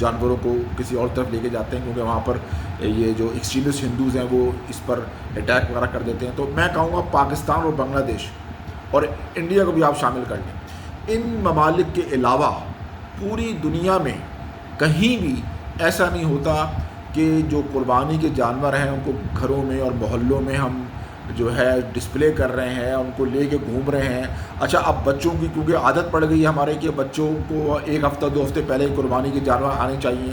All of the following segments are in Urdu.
جانوروں کو کسی اور طرف لے کے جاتے ہیں، کیونکہ وہاں پر یہ جو ایکسٹریمسٹ ہندوز ہیں وہ اس پر اٹیک وغیرہ کر دیتے ہیں۔ تو میں کہوں گا پاکستان اور بنگلہ دیش اور انڈیا کو بھی آپ شامل کر لیں، ان ممالک کے علاوہ پوری دنیا میں کہیں بھی ایسا نہیں ہوتا کہ جو قربانی کے جانور ہیں ان کو گھروں میں اور محلوں میں ہم جو ہے ڈسپلے کر رہے ہیں، ان کو لے کے گھوم رہے ہیں۔ اچھا، اب بچوں کی کیونکہ عادت پڑ گئی ہے ہمارے کہ بچوں کو ایک ہفتہ 2 ہفتے پہلے قربانی کے جانور آنے چاہیے،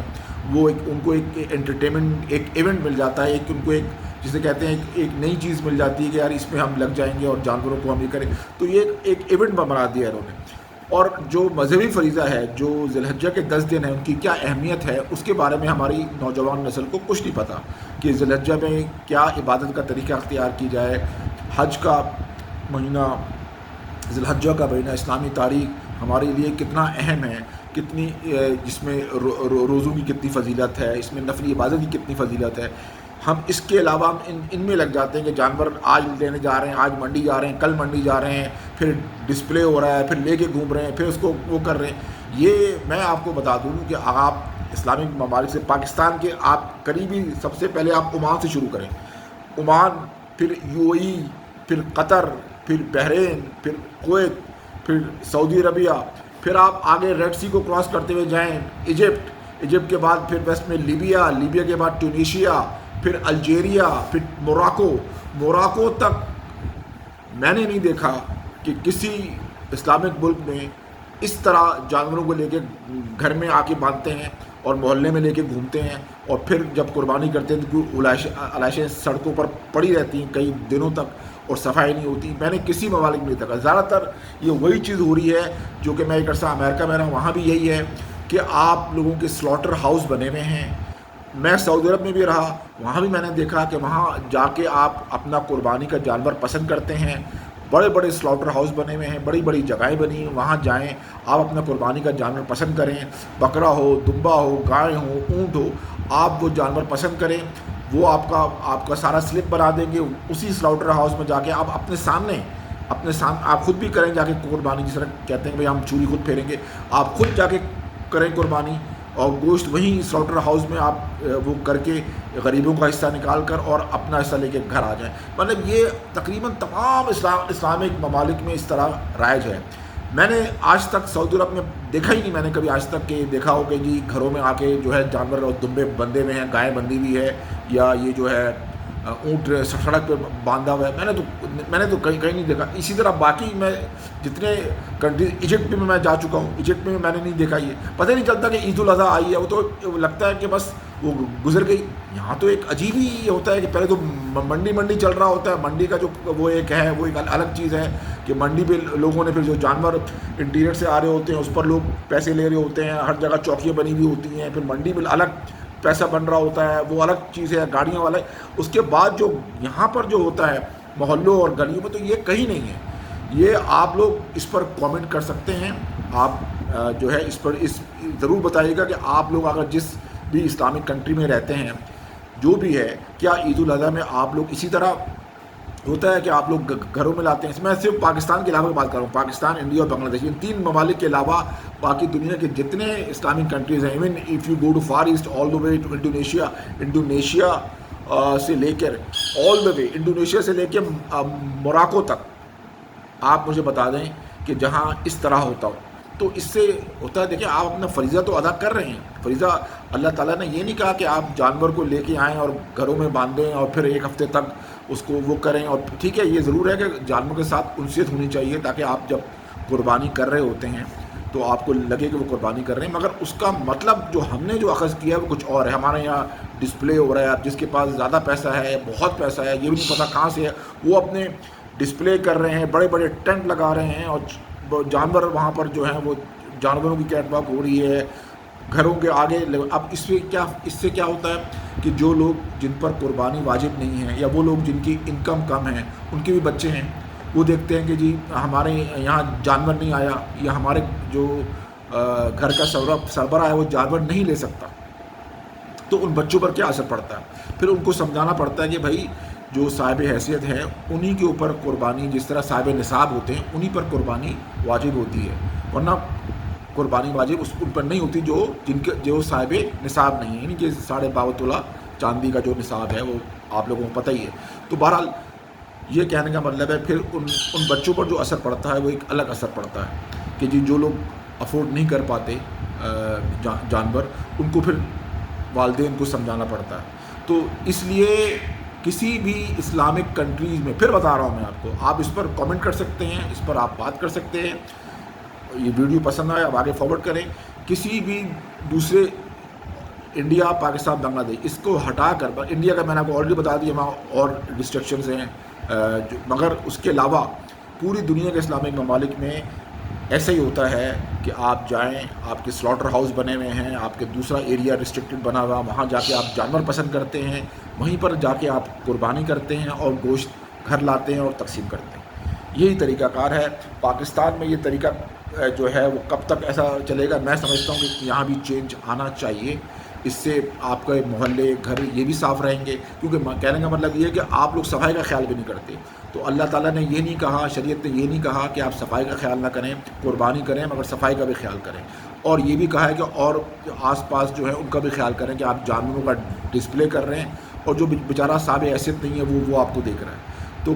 وہ ان کو ایک انٹرٹینمنٹ، ایک ایونٹ مل جاتا ہے، ان کو ایک جسے کہتے ہیں ایک نئی چیز مل جاتی ہے کہ یار اس میں ہم لگ جائیں گے اور جانوروں کو ہم یہ کریں، تو یہ ایک ایونٹ بنا دیا انہوں نے۔ اور جو مذہبی فریضہ ہے، جو ذی الحجہ کے 10 دن ہیں، ان کی کیا اہمیت ہے، اس کے بارے میں ہماری نوجوان نسل کو کچھ نہیں پتہ کہ ذی الحجہ میں کیا عبادت کا طریقہ اختیار کی جائے۔ حج کا مہینہ، ذی الحجہ کا مہینہ اسلامی تاریخ ہمارے لیے کتنا اہم ہے، کتنی جس میں روزوں کی کتنی فضیلت ہے، اس میں نفلی عبادت کی کتنی فضیلت ہے۔ ہم اس کے علاوہ ہم ان میں لگ جاتے ہیں کہ جانور آج لینے جا رہے ہیں، آج منڈی جا رہے ہیں، کل منڈی جا رہے ہیں، پھر ڈسپلے ہو رہا ہے، پھر لے کے گھوم رہے ہیں، پھر اس کو وہ کر رہے ہیں۔ یہ میں آپ کو بتا دوں کہ آپ اسلامک ممالک سے، پاکستان کے آپ قریبی، سب سے پہلے آپ عمان سے شروع کریں، عمان، پھر UAE، پھر قطر، پھر بحرین، پھر کویت، پھر سعودی عربیہ، پھر آپ آگے ریڈ سی کو کراس کرتے ہوئے جائیں ایجپٹ کے بعد پھر ویسٹ میں لیبیا کے بعد ٹونیشیا، پھر الجیریا، پھر موراکو تک میں نے نہیں دیکھا کہ کسی اسلامک ملک میں اس طرح جانوروں کو لے کے گھر میں آ کے باندھتے ہیں اور محلے میں لے کے گھومتے ہیں، اور پھر جب قربانی کرتے ہیں تو علائشیں سڑکوں پر پڑی رہتی ہیں کئی دنوں تک اور صفائی نہیں ہوتی۔ میں نے کسی ممالک میں نہیں دیکھا۔ زیادہ تر یہ وہی چیز ہو رہی ہے جو کہ میں ایک عرصہ امریکہ میں رہا، وہاں بھی یہی ہے کہ آپ لوگوں کے سلاٹر ہاؤس بنے ہوئے ہیں۔ میں سعودی عرب میں بھی رہا، وہاں بھی میں نے دیکھا کہ وہاں جا کے آپ اپنا قربانی کا جانور پسند کرتے ہیں، بڑے بڑے سلاٹر ہاؤس بنے ہوئے ہیں، بڑی بڑی جگہیں بنی ہیں، وہاں جائیں، آپ اپنا قربانی کا جانور پسند کریں، بکرا ہو، دمبا ہو، گائے ہو، اونٹ ہو، آپ وہ جانور پسند کریں، وہ آپ کا سارا سلپ بنا دیں گے۔ اسی سلاٹر ہاؤس میں جا کے آپ اپنے سامنے آپ خود بھی کریں جا کے قربانی، جس طرح کہتے ہیں کہ بھئی ہم چوری خود پھیریں گے، آپ خود جا کے کریں قربانی، اور گوشت وہیں سلاٹر ہاؤس میں آپ وہ کر کے غریبوں کا حصہ نکال کر اور اپنا حصہ لے کے گھر آ جائیں۔ مطلب یہ تقریباً تمام اسلامک ممالک میں اس طرح رائج ہے۔ میں نے آج تک سعودی عرب میں دیکھا ہی نہیں، میں نے کبھی آج تک کہ دیکھا ہو کہ جی گھروں میں آ کے جو ہے جانور اور دمبے بندھے ہوئے ہیں، گائے بندھی ہوئی ہے، یا یہ جو ہے اونٹ سڑک پہ باندھا ہوا ہے۔ میں نے تو کہیں نہیں دیکھا۔ اسی طرح باقی میں جتنے کنٹریز، ایجپٹ میں جا چکا ہوں، ایجپٹ میں نے نہیں دیکھا، یہ پتہ نہیں چلتا کہ عید الاضحیٰ آئی ہے، وہ تو لگتا ہے کہ بس وہ گزر گئی۔ یہاں تو ایک عجیب ہی یہ ہوتا ہے کہ پہلے تو منڈی چل رہا ہوتا ہے، منڈی کا جو وہ ایک ہے، وہ ایک الگ چیز ہے کہ منڈی پہ لوگوں نے پھر جو جانور انٹیریئر سے آ رہے ہوتے ہیں اس پر لوگ پیسے لے رہے ہوتے ہیں، ہر جگہ چوکیاں بنی ہوئی ہوتی ہیں، پھر منڈی میں الگ پیسہ بن رہا ہوتا ہے، وہ الگ چیز ہے، گاڑیاں والا ہے۔ اس کے بعد جو یہاں پر جو ہوتا ہے محلوں اور گلیوں میں، تو یہ کہیں نہیں ہے۔ یہ آپ لوگ اس پر کامنٹ کر سکتے ہیں، آپ جو ہے اس پر ضرور بتائیے گا کہ آپ لوگ اگر جس بھی اسلامک کنٹری میں رہتے ہیں، جو بھی ہے، کیا عید الاضحیٰ میں آپ لوگ اسی طرح ہوتا ہے کہ آپ لوگ گھروں میں لاتے ہیں؟ میں صرف پاکستان کے علاوہ بات کر رہا ہوں، پاکستان، انڈیا اور بنگلہ دیش، ان 3 ممالک کے علاوہ باقی دنیا کے جتنے اسلامک کنٹریز ہیں، even if you go to Far East all the way to Indonesia سے لے کر آل دا وے انڈونیشیا سے لے کے موراکو تک آپ مجھے بتا دیں کہ جہاں اس طرح ہوتا ہو، تو اس سے ہوتا ہے، دیکھیں آپ اپنا فریضہ تو ادا کر رہے ہیں۔ فریضہ اللہ تعالیٰ نے یہ نہیں کہا کہ آپ جانور کو لے کے آئیں اور گھروں میں باندھیں اور پھر 1 ہفتے تک اس کو وہ کریں، اور ٹھیک ہے یہ ضرور ہے کہ جانوروں کے ساتھ انسیت ہونی چاہیے تاکہ آپ جب قربانی کر رہے ہوتے ہیں تو آپ کو لگے کہ وہ قربانی کر رہے ہیں، مگر اس کا مطلب جو ہم نے جو اخذ کیا ہے وہ کچھ اور ہے۔ ہمارے یہاں ڈسپلے ہو رہا ہے، اب جس کے پاس زیادہ پیسہ ہے، بہت پیسہ ہے، یہ بھی نہیں پتہ کہاں سے ہے، وہ اپنے ڈسپلے کر رہے ہیں، بڑے بڑے ٹینٹ لگا رہے ہیں، اور جانور وہاں پر جو ہیں وہ جانوروں کی کیٹ واک ہو رہی ہے گھروں کے آگے۔ اب اس سے کیا ہوتا ہے کہ جو لوگ جن پر قربانی واجب نہیں ہے، یا وہ لوگ جن کی انکم کم ہے، ان کے بھی بچے ہیں، وہ دیکھتے ہیں کہ جی ہمارے یہاں جانور نہیں آیا، یا ہمارے جو گھر کا سربراہ ہے وہ جانور نہیں لے سکتا، تو ان بچوں پر کیا اثر پڑتا ہے؟ پھر ان کو سمجھانا پڑتا ہے کہ بھائی جو صاحب حیثیت ہے انہی کے اوپر قربانی، جس طرح صاحب نصاب ہوتے ہیں انہی پر قربانی واجب ہوتی ہے، ورنہ قربانی واجب ان پر نہیں ہوتی جو صاحب نصاب نہیں ہے، یعنی کہ 12.5 تولہ چاندی کا جو نصاب ہے وہ آپ لوگوں کو پتہ ہی ہے۔ تو بہرحال یہ کہنے کا مطلب ہے پھر ان بچوں پر جو اثر پڑتا ہے وہ ایک الگ اثر پڑتا ہے کہ جو لوگ افورڈ نہیں کر پاتے جانور، ان کو پھر والدین کو سمجھانا پڑتا ہے۔ تو اس لیے کسی بھی اسلامک کنٹریز میں، پھر بتا رہا ہوں میں آپ اس پر کامنٹ کر سکتے ہیں، اس پر آپ بات کر سکتے ہیں، یہ ویڈیو پسند آئے آپ آگے فارورڈ کریں۔ کسی بھی دوسرے انڈیا، پاکستان، بنگلہ دیش، اس کو ہٹا کر، انڈیا کا میں نے آپ کو آلریڈی بتا دیا وہاں اور ریسٹرکشنز ہیں، مگر اس کے علاوہ پوری دنیا کے اسلامک ممالک میں ایسا ہی ہوتا ہے کہ آپ جائیں، آپ کے سلاٹر ہاؤس بنے ہوئے ہیں، آپ کے دوسرا ایریا ریسٹرکٹڈ بنا ہوا، وہاں جا کے آپ جانور پسند کرتے ہیں، وہیں پر جا کے آپ قربانی کرتے ہیں اور گوشت گھر لاتے ہیں اور تقسیم کرتے ہیں۔ یہی طریقہ کار ہے۔ پاکستان میں یہ طریقہ جو ہے وہ کب تک ایسا چلے گا؟ میں سمجھتا ہوں کہ یہاں بھی چینج آنا چاہیے، اس سے آپ کے محلے، گھر یہ بھی صاف رہیں گے، کیونکہ کہنے کا مطلب یہ ہے کہ آپ لوگ صفائی کا خیال بھی نہیں کرتے۔ تو اللہ تعالیٰ نے یہ نہیں کہا، شریعت نے یہ نہیں کہا کہ آپ صفائی کا خیال نہ کریں، قربانی کریں، مگر صفائی کا بھی خیال کریں، اور یہ بھی کہا ہے کہ اور آس پاس جو ہے ان کا بھی خیال کریں کہ آپ جانوروں کا ڈسپلے کر رہے ہیں اور جو بیچارہ صاحب حیثیت نہیں ہے وہ آپ کو دیکھ رہا ہے۔ تو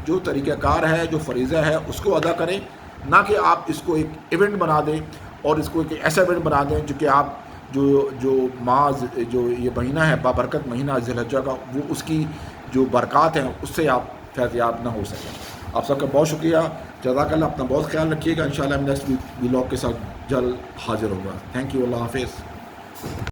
جو طریقہ کار ہے، جو فریضہ ہے، اس کو ادا کریں، نہ کہ آپ اس کو ایک ایونٹ بنا دیں اور اس کو ایک ایسا ایونٹ بنا دیں جو کہ آپ جو جو یہ مہینہ ہے بابرکت مہینہ ذی الحجہ کا، وہ اس کی جو برکات ہیں اس سے آپ فیض یاب نہ ہو سکیں۔ آپ سب کا بہت شکریہ، جزاک اللہ، اپنا بہت خیال رکھیے گا۔ انشاءاللہ ہم نیکسٹ ولاگ کے ساتھ جلد حاضر ہوگا۔ تھینک یو، اللہ حافظ۔